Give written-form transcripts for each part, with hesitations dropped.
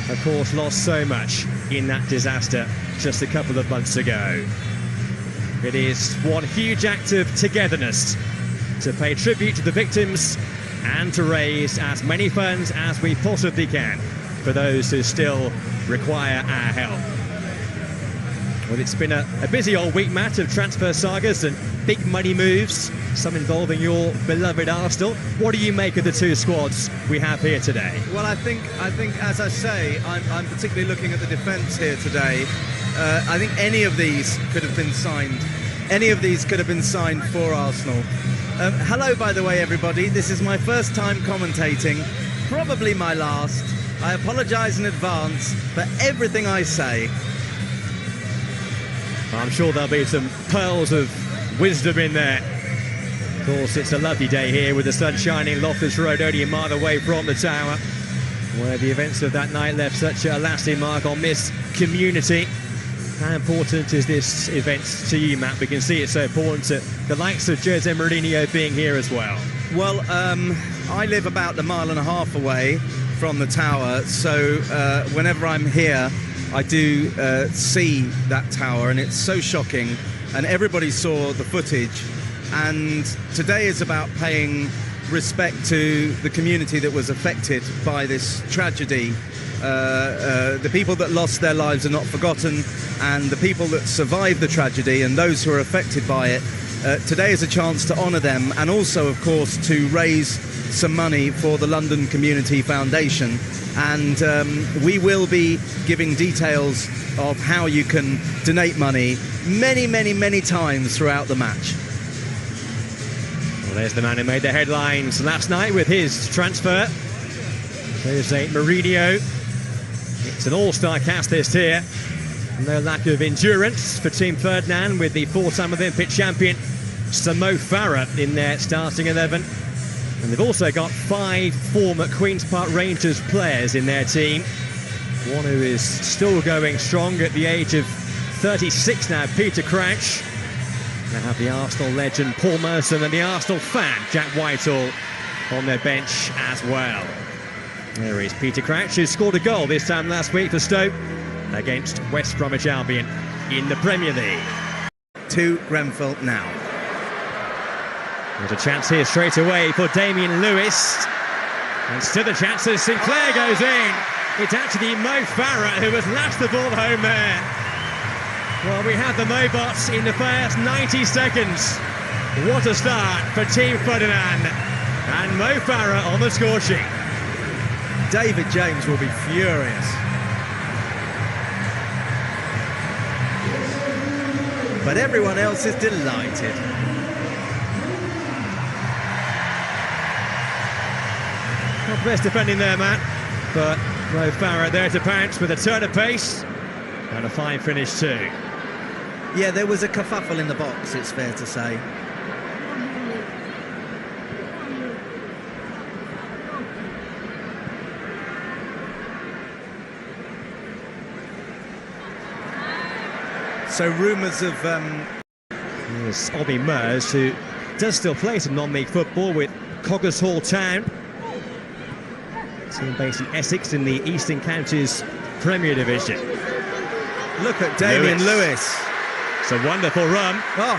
of course, lost so much in that disaster just a couple of months ago. It is one huge act of togetherness to pay tribute to the victims and to raise as many funds as we possibly can for those who still require our help. Well, it's been a busy old week, Matt, of transfer sagas and big money moves, some involving your beloved Arsenal. What do you make of the two squads we have here today? Well, I think, as I say, I'm particularly looking at the defence here today. I think any of these could have been signed. Any of these could have been signed for Arsenal. Hello, by the way, everybody. This is my first time commentating, probably my last. I apologise in advance for everything I say. I'm sure there'll be some pearls of wisdom in there. Of course, it's a lovely day here with the sun shining. Loftus Road only a mile away from the Tower, where the events of that night left such a lasting mark on this community. How important is this event to you, Matt? We can see it's so important to the likes of Jose Mourinho being here as well. Well, I live about a mile and a half away from the Tower, so whenever I'm here, I do see that tower, and it's so shocking, and everybody saw the footage. And today is about paying respect to the community that was affected by this tragedy. The people that lost their lives are not forgotten, and the people that survived the tragedy and those who are affected by it. Today is a chance to honour them, and also, of course, to raise some money for the London Community Foundation. And we will be giving details of how you can donate money many times throughout the match. Well, there's the man who made the headlines last night with his transfer, Jose Mourinho. It's an all-star cast list here. No lack of endurance for Team Ferdinand, with the four-time Olympic champion Mo Farah in their starting 11. And they've also got 5 former Queen's Park Rangers players in their team. One who is still going strong at the age of 36 now, Peter Crouch. They have the Arsenal legend Paul Merson and the Arsenal fan Jack Whitehall on their bench as well. There is Peter Crouch, who scored a goal this time last week for Stoke against West Bromwich Albion in the Premier League. To Grenfell now. There's a chance here straight away for Damien Lewis. And still a chance as Sinclair goes in. It's actually Mo Farah who has lashed the ball home there. Well, we have the Mobots in the first 90 seconds. What a start for Team Ferdinand. And Mo Farah on the score sheet. David James will be furious. But everyone else is delighted. Not the best defending there, Matt, but Mo Farah there to pounce with a turn of pace and a fine finish too. Yeah, there was a kerfuffle in the box, it's fair to say. So rumours of... There's Ollie Mers, who does still play some non-league football with Coggeshall Town. Team based in Essex in the Eastern Counties Premier Division. Look at Damien Lewis. It's a wonderful run. Oh.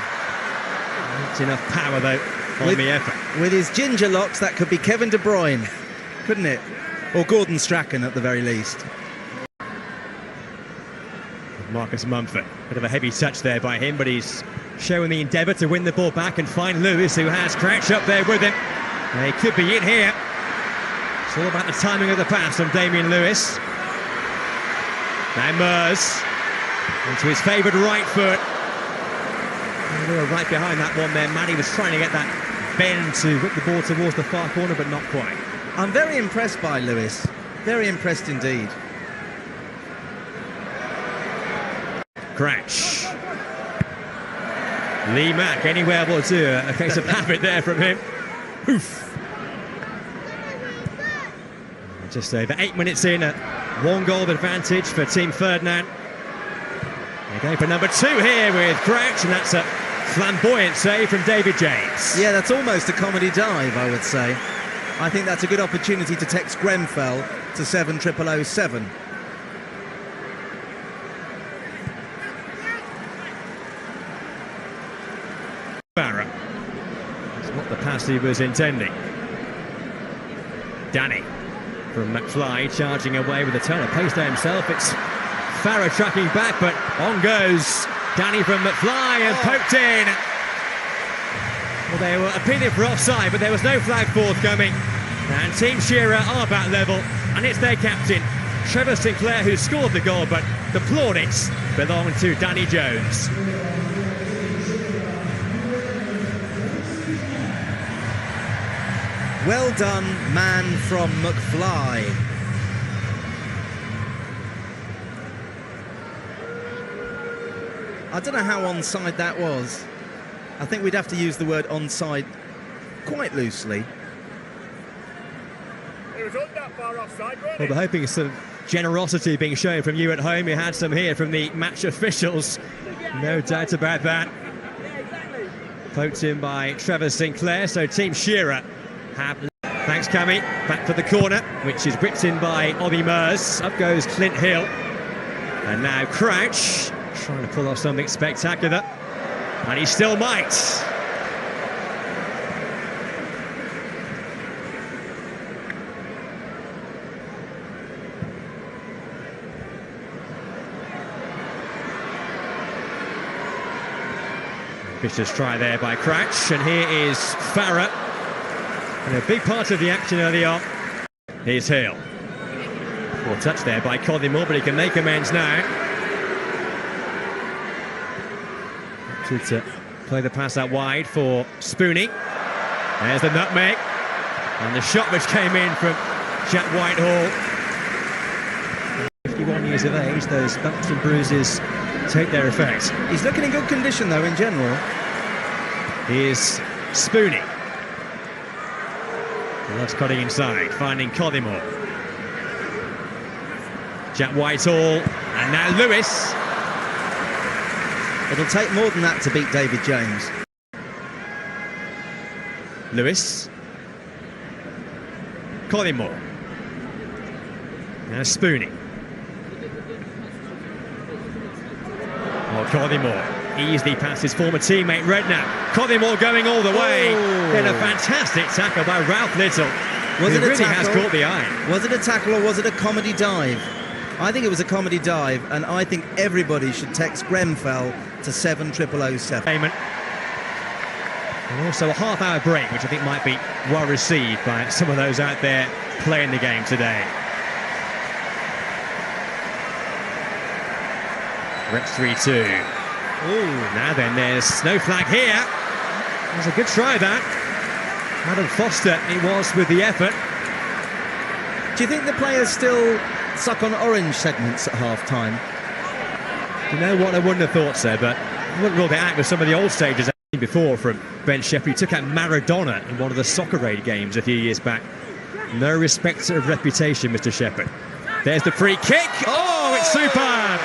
Not enough power, though, on the effort. With his ginger locks, that could be Kevin De Bruyne, couldn't it? Or Gordon Strachan, at the very least. Marcus Mumford. Bit of a heavy touch there by him, but he's showing the endeavour to win the ball back and find Lewis, who has Crouch up there with him. He could be in here. It's all about the timing of the pass from Damien Lewis. Now Mers onto his favoured right foot. And we were right behind that one there. Manny was trying to get that bend to whip the ball towards the far corner, but not quite. I'm very impressed by Lewis. Very impressed indeed. Crouch. Lee Mack, anywhere will do. A case of habit there from him. Oof. Just over 8 minutes in, a 1-goal advantage for Team Ferdinand. They're going for number 2 here with Crouch, and that's a flamboyant save from David James. Yeah, that's almost a comedy dive, I would say. I think that's a good opportunity to text Grenfell to 70007. pass he was intending. Danny from McFly charging away with a turn of pace there himself. It's Farah tracking back, but on goes Danny from McFly and poked in. Well, they were appealing for offside, but there was no flag forthcoming. And Team Shearer are back level, and it's their captain, Trevor Sinclair, who scored the goal, but the plaudits belong to Danny Jones. Well done, man from McFly. I don't know how onside that was. I think we'd have to use the word onside quite loosely. It was not that far offside, really. Well, we're hoping some generosity being shown from you at home. You had some here from the match officials. No doubt about that. Poked in by Trevor Sinclair, so Team Shearer have... Thanks, Cammy. Back for the corner, which is whipped in by Ollie Mers. Up goes Clint Hill. And now Crouch, trying to pull off something spectacular. And he still might. Vicious try there by Crouch, and here is Farah. And a big part of the action early on. Here's Hill. Poor touch there by Collymore, but he can make amends now. To play the pass out wide for Spoonie. There's the nutmeg. And the shot which came in from Jack Whitehall. 51 years of age, those bumps and bruises take their effect. He's looking in good condition, though, in general. Here's Spoonie. Loves cutting inside, finding Collymore. Jack Whitehall, and now Lewis. It'll take more than that to beat David James. Lewis. Collymore. Now Spoonie. Well, Collymore easily past his former teammate Redknapp. Collymore going all the way. Then a fantastic tackle by Ralph Little. Was it a really tackle? has caught the eye. Was it a tackle or was it a comedy dive? I think it was a comedy dive, and I think everybody should text Grenfell to 70007. And also a half-hour break, which I think might be well received by some of those out there playing the game today. Reps 3-2. Now then, there's no flag here. It was a good try, that. Adam Foster, it was with the effort. Do you think the players still suck on orange segments at half-time? You know what, I wouldn't have thought so, but I wouldn't rule it out with some of the old stages I've seen before from Ben Shepherd. He took out Maradona in one of the Soccer Aid games a few years back. No respect of reputation, Mr. Shepherd. There's the free kick. Oh, it's superb!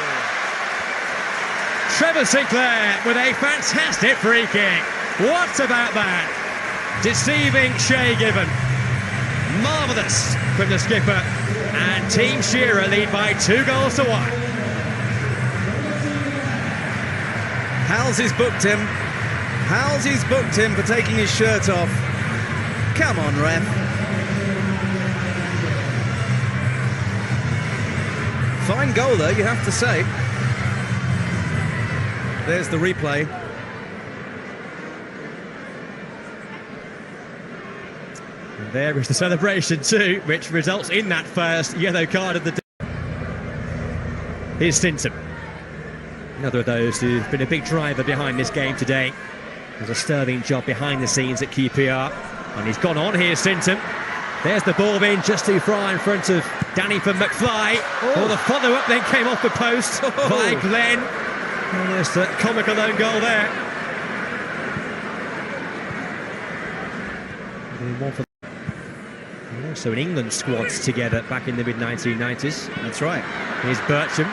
Trevor Sinclair with a fantastic free kick. What about that? Deceiving Shay Given. Marvellous from the skipper. And Team Shearer lead by 2-1. Halsey's booked him. Halsey's booked him for taking his shirt off. Come on, ref. Fine goal, though, you have to say. There's the replay. And there is the celebration too, which results in that first yellow card of the day. Here's Stinson. Another of those who've been a big driver behind this game today. There's a sterling job behind the scenes at QPR. And he's gone on. Here's Stinson. There's the ball in just too far in front of Danny from McFly. Oh, the follow-up then came off the post by Glenn. And there's the comical own goal there. And also in England squads together back in the mid-1990s. That's right. Here's Bircham.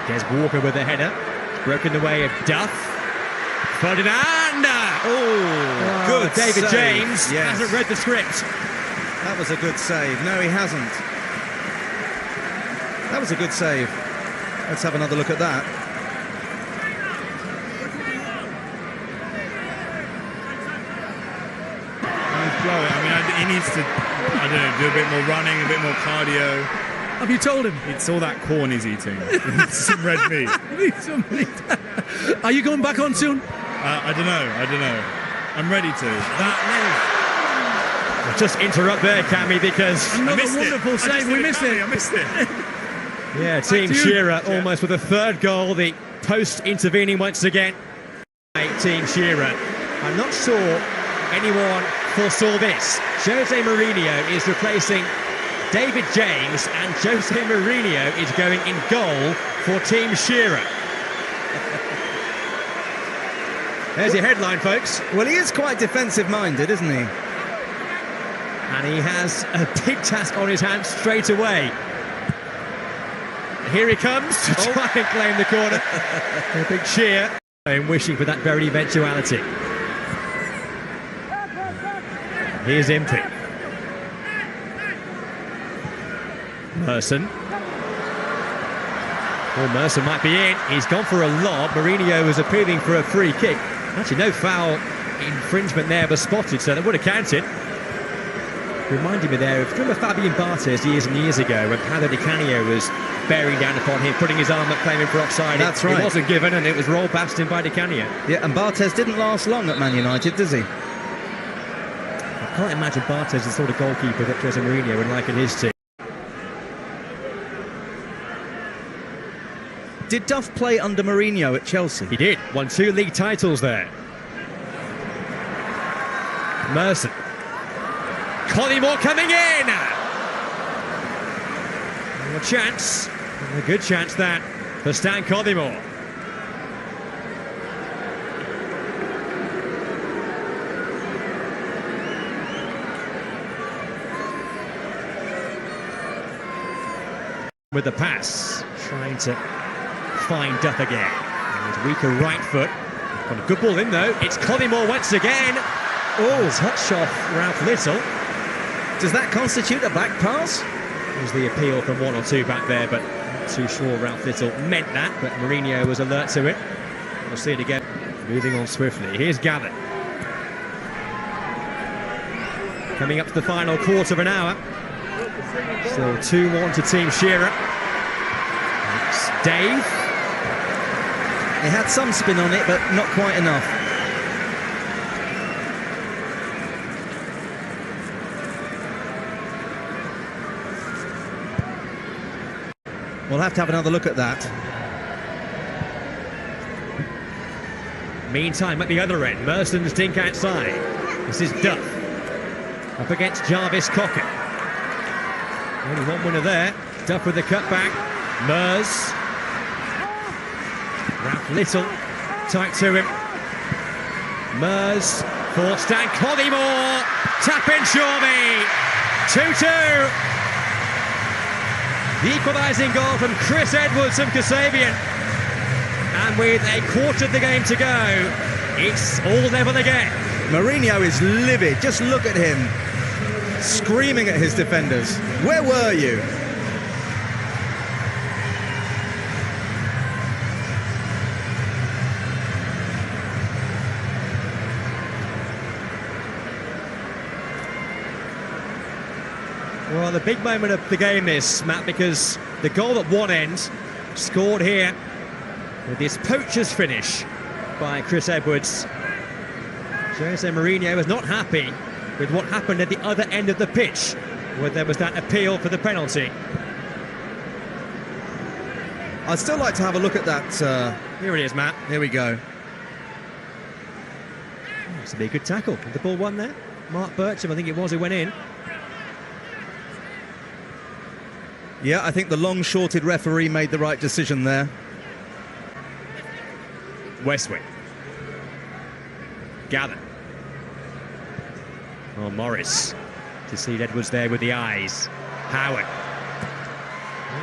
There's Walker with the header. It's broken away of Duff. Ferdinand! Oh, good David save. James Yes. hasn't read the script. That was a good save. No, he hasn't. That was a good save. Let's have another look at that. blow it. I mean, he needs to, I don't know, do a bit more running, a bit more cardio. Have you told him? It's all that corn he's eating. Some red meat. Are you going back on soon? I don't know. I'm ready to. I'll just interrupt there, Cammy, because another wonderful save. We missed it. I missed it. yeah, Team Shearer almost with a third goal. The post intervening once again. Team Shearer. I'm not sure anyone foresaw this. Jose Mourinho is replacing David James, and Jose Mourinho is going in goal for Team Shearer. There's your headline, folks. Well, he is quite defensive-minded, isn't he? And he has a big task on his hands straight away. Here he comes to try and claim the corner. A big cheer. I'm wishing for that very eventuality. Here's Impey. Merson. Well, Merson might be in. He's gone for a lob. Mourinho was appealing for a free kick. Actually, no foul infringement there was spotted, so that would have counted. Reminded me there of, remember Fabian Barthez years and years ago when Paolo Di Canio was bearing down upon him, putting his arm up, claiming for offside. That's right. It wasn't given, and it was rolled past him by Di Canio. Yeah, and Barthez didn't last long at Man United, does he? I can't imagine Barthez the sort of goalkeeper that Jose Mourinho would like in his team. Did Duff play under Mourinho at Chelsea? He did. Won 2 league titles there. Merson. Collymore coming in! A chance. A good chance that for Stan Collymore. With the pass. Trying to find Duff again. And his weaker right foot. Got a good ball in though. It's Collymore once again. Oh, touch off Ralph Little. Does that constitute a back pass? Was the appeal from 1 or 2 back there, but not too sure Ralph Little meant that. But Mourinho was alert to it. We'll see it again. Moving on swiftly. Here's Gavin. Coming up to the final quarter of an hour. Still 2-1 to Team Shearer. It's Dave. He had some spin on it, but not quite enough. We'll have to have another look at that. Meantime, at the other end, Merson's dink outside. This is Duff. Up against Jarvis Cocker. Only one winner there. Duff with the cutback. Mers. Ralph Little. Tight to him. Mers for Stan Collymore. Tap in Shawby. 2-2. The equalising goal from Chris Edwards from Kasabian. And with a quarter of the game to go, it's all level again. Mourinho is livid. Just look at him. Screaming at his defenders. Where were you? Well, the big moment of the game is, Matt, because the goal at one end, scored here with this poacher's finish by Chris Edwards. Jose Mourinho was not happy with what happened at the other end of the pitch, where there was that appeal for the penalty. I'd still like to have a look at that. Here it is, Matt. Here we go. It's a big good tackle. The ball won there. Mark Bircham, I think it was, who went in. Yeah, I think the long-shorted referee made the right decision there. Westwick. Gather. Oh, Morris. To see Edwards there with the eyes. Howard.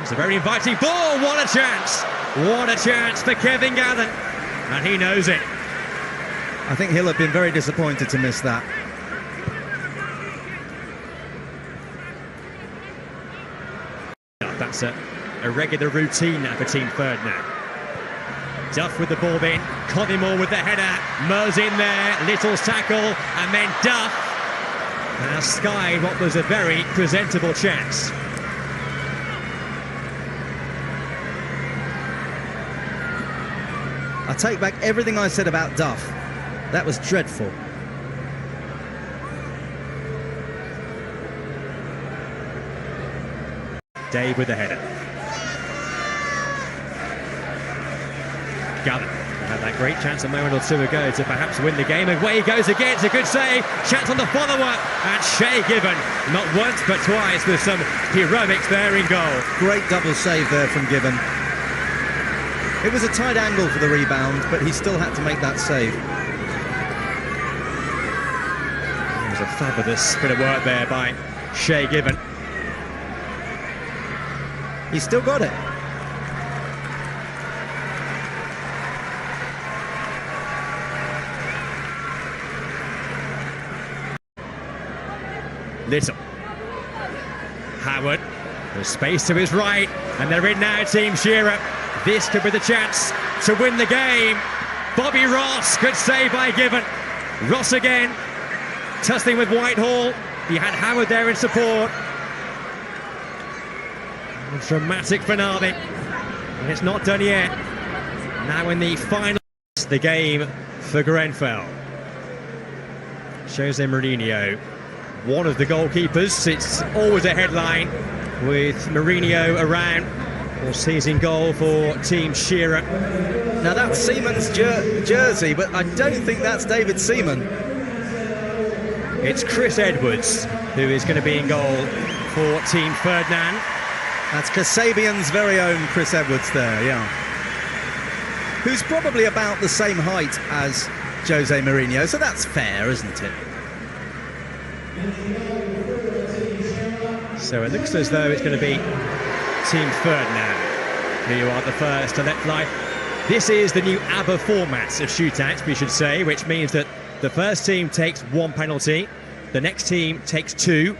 It's a very inviting ball. What a chance. What a chance for Kevin Gather. And he knows it. I think he'll have been very disappointed to miss that. That's a regular routine now for Team Ferdinand. Duff with the ball in, Collymore with the header, Mers in there, Little's tackle, and then Duff. has skied what was a very presentable chance. I take back everything I said about Duff. That was dreadful. Dave with the header. Gavin had that great chance a moment or two ago to perhaps win the game. Away he goes again. It's a good save. Chance on the follow-up. And Shea Given, not once but twice, with some heroics there in goal. Great double save there from Given. It was a tight angle for the rebound, but he still had to make that save. It was a fabulous bit of work there by Shea Given. He's still got it. Little. Howard. There's space to his right. And they're in now, Team Shearer. This could be the chance to win the game. Bobby Ross, good save by Given. Ross again. Tussling with Whitehall. He had Howard there in support. A dramatic finale. And it's not done yet. Now in the final, the game for Grenfell. Jose Mourinho, one of the goalkeepers. It's always a headline with Mourinho around, or seizing goal for Team Shearer. Now that's Seaman's jersey, but I don't think that's David Seaman. It's Chris Edwards who is going to be in goal for Team Ferdinand. That's Kasabian's very own Chris Edwards there, yeah. Who's probably about the same height as Jose Mourinho, so that's fair, isn't it? So it looks as though it's going to be Team Ferdinand who are the first to let fly. This is the new ABBA format of shootouts, we should say, which means that the first team takes one penalty, the next team takes two,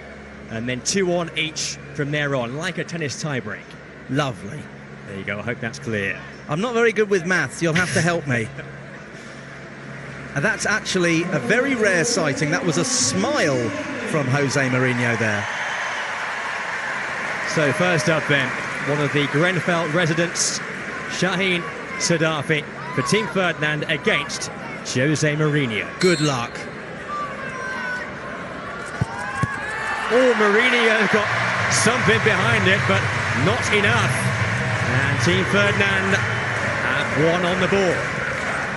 and then 2 on each from there on, like a tennis tiebreak. Lovely. There you go, I hope that's clear. I'm not very good with maths, you'll have to help me. And that's actually a very rare sighting. That was a smile from Jose Mourinho there. So first up then, one of the Grenfell residents, Shaheen Sadafi, for Team Ferdinand against Jose Mourinho. Good luck. Oh, Mourinho got something behind it, but not enough. And Team Ferdinand have one on the board.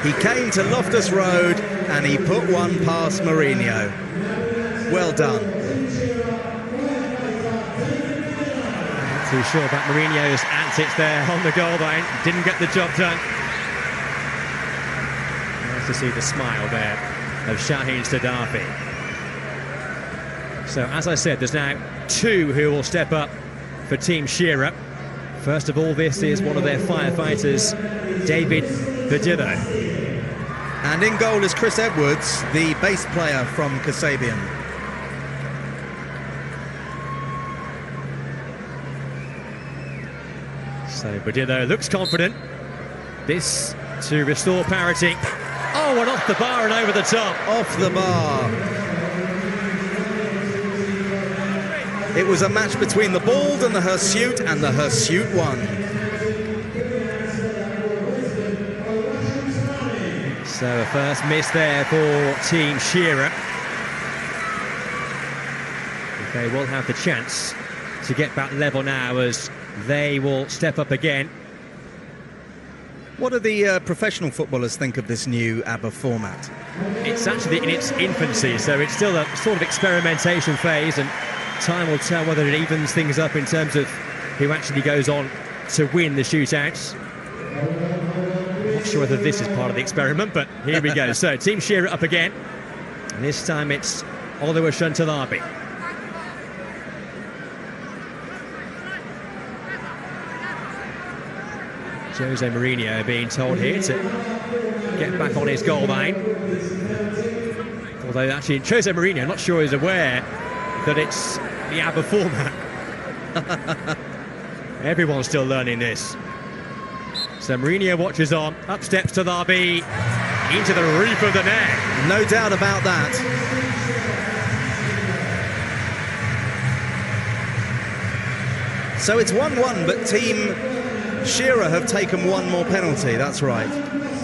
He came to Loftus Road and he put one past Mourinho. Well done. Not too sure about Mourinho's antics there on the goal line. Didn't get the job done. Nice to see the smile there of Shaheen Sadafi. So, as I said, there's now 2 who will step up for Team Shearer. First of all, this is one of their firefighters, David Verdillo. And in goal is Chris Edwards, the bass player from Kasabian. So Verdillo looks confident. This to restore parity. Oh, and off the bar and over the top. Off the bar. It was a match between the Bald and the Hirsute, and the Hirsute won. So a first miss there for Team Shearer. They will have the chance to get back level now as they will step up again. What do the professional footballers think of this new ABBA format? It's actually in its infancy, so it's still a sort of experimentation phase, and time will tell whether it evens things up in terms of who actually goes on to win the shootouts. I'm not sure whether this is part of the experiment, but here we go. So Team Shearer up again, and this time it's Oliver Shuntalabi. Jose Mourinho being told here to get back on his goal line. Although actually Jose Mourinho, not sure is aware that it's the ABBA format. Everyone's still learning this. So Mourinho watches on, up steps to Larby, into the roof of the net. No doubt about that. So it's 1-1, but Team Shearer have taken one more penalty. That's right.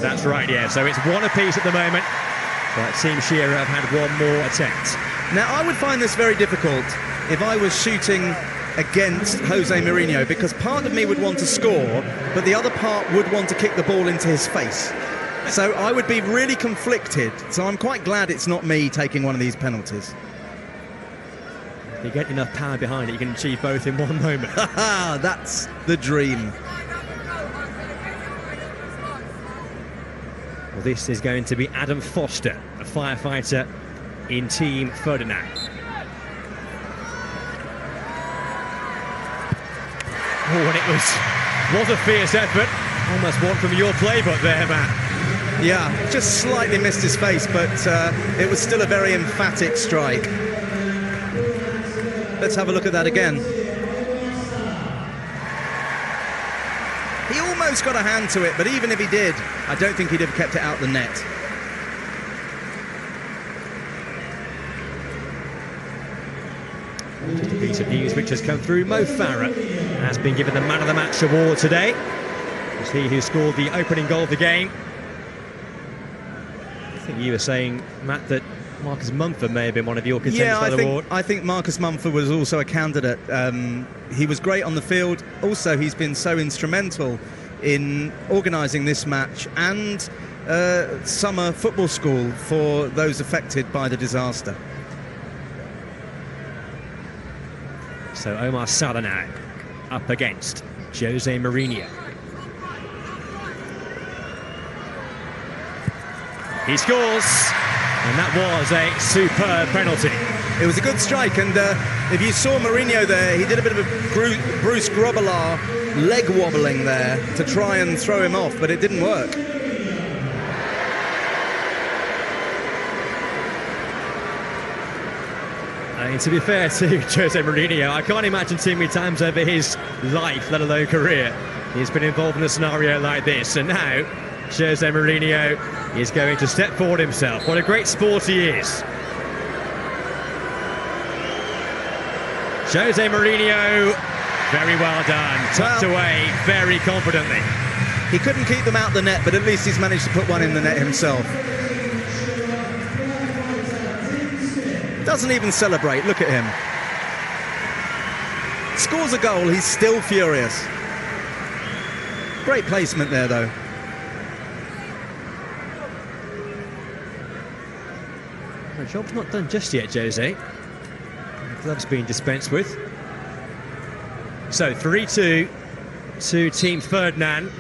That's right, yeah. So it's one apiece at the moment. But Team Shearer have had one more attempt. Now, I would find this very difficult if I was shooting against Jose Mourinho, because part of me would want to score, but the other part would want to kick the ball into his face. So I would be really conflicted. So I'm quite glad it's not me taking one of these penalties. If you get enough power behind it, you can achieve both in one moment. That's the dream. Well, this is going to be Adam Foster, a firefighter in Team Ferdinand. Oh, and it was a fierce effort. Almost one from your playbook there, Matt. Yeah, just slightly missed his face, but it was still a very emphatic strike. Let's have a look at that again. He almost got a hand to it, but even if he did, I don't think he'd have kept it out the net. Just a piece of news which has come through. Mo Farah has been given the Man of the Match award today. It's he who scored the opening goal of the game. I think you were saying, Matt, that Marcus Mumford may have been one of your contenders for the award. I think Marcus Mumford was also a candidate. He was great on the field. Also, he's been so instrumental in organising this match and summer football school for those affected by the disaster. So Omar Salah now up against Jose Mourinho. He scores, and that was a superb penalty. It was a good strike, and if you saw Mourinho there, he did a bit of a Bruce Grobbelaar leg wobbling there to try and throw him off, but it didn't work. I mean, to be fair to Jose Mourinho, I can't imagine too many times over his life, let alone career, he's been involved in a scenario like this. And now Jose Mourinho is going to step forward himself. What a great sport he is. Jose Mourinho, very well done. Tucked away very confidently. He couldn't keep them out the net, but at least he's managed to put one in the net himself. Doesn't even celebrate, look at him. Scores a goal, he's still furious. Great placement there, though. The job's not done just yet, Jose. The glove's being dispensed with. So 3-2 to Team Ferdinand.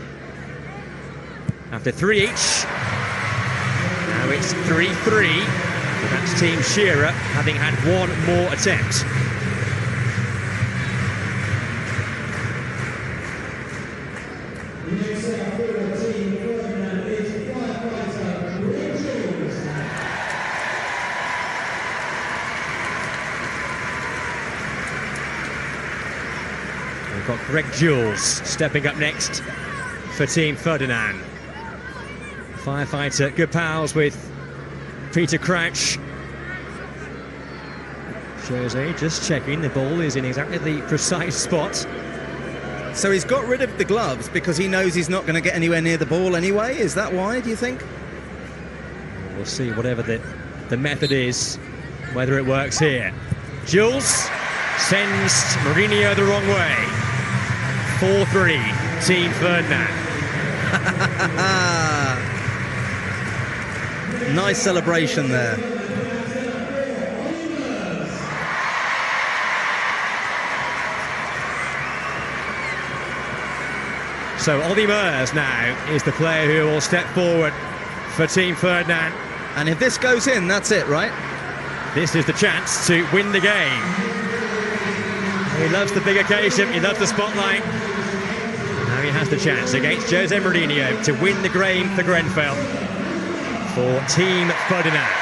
After 3 each. Now it's 3-3. And that's Team Shearer having had one more attempt. We've got Greg Jules stepping up next for Team Ferdinand. Firefighter, good pals with Peter Crouch. Jose just checking the ball is in exactly the precise spot. So he's got rid of the gloves because he knows he's not going to get anywhere near the ball anyway. Is that why, do you think? We'll see whatever the method is, whether it works here. Jules sends Mourinho the wrong way. 4-3, Team Ferdinand. Nice celebration there. So Ollie Mers now is the player who will step forward for Team Ferdinand. And if this goes in, that's it, right? This is the chance to win the game. He loves the big occasion, he loves the spotlight. Now he has the chance against Jose Mourinho to win the game for Grenfell for Team Ferdinand.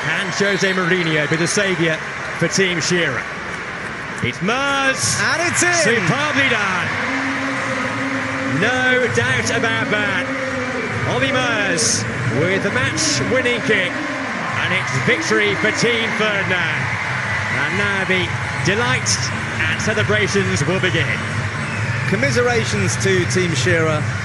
Can Jose Mourinho be the saviour for Team Shearer? It's Mers. And it's in! Superbly done. No doubt about that. Ollie Mers with the match-winning kick. And it's victory for Team Ferdinand. And now the delight and celebrations will begin. Commiserations to Team Shearer.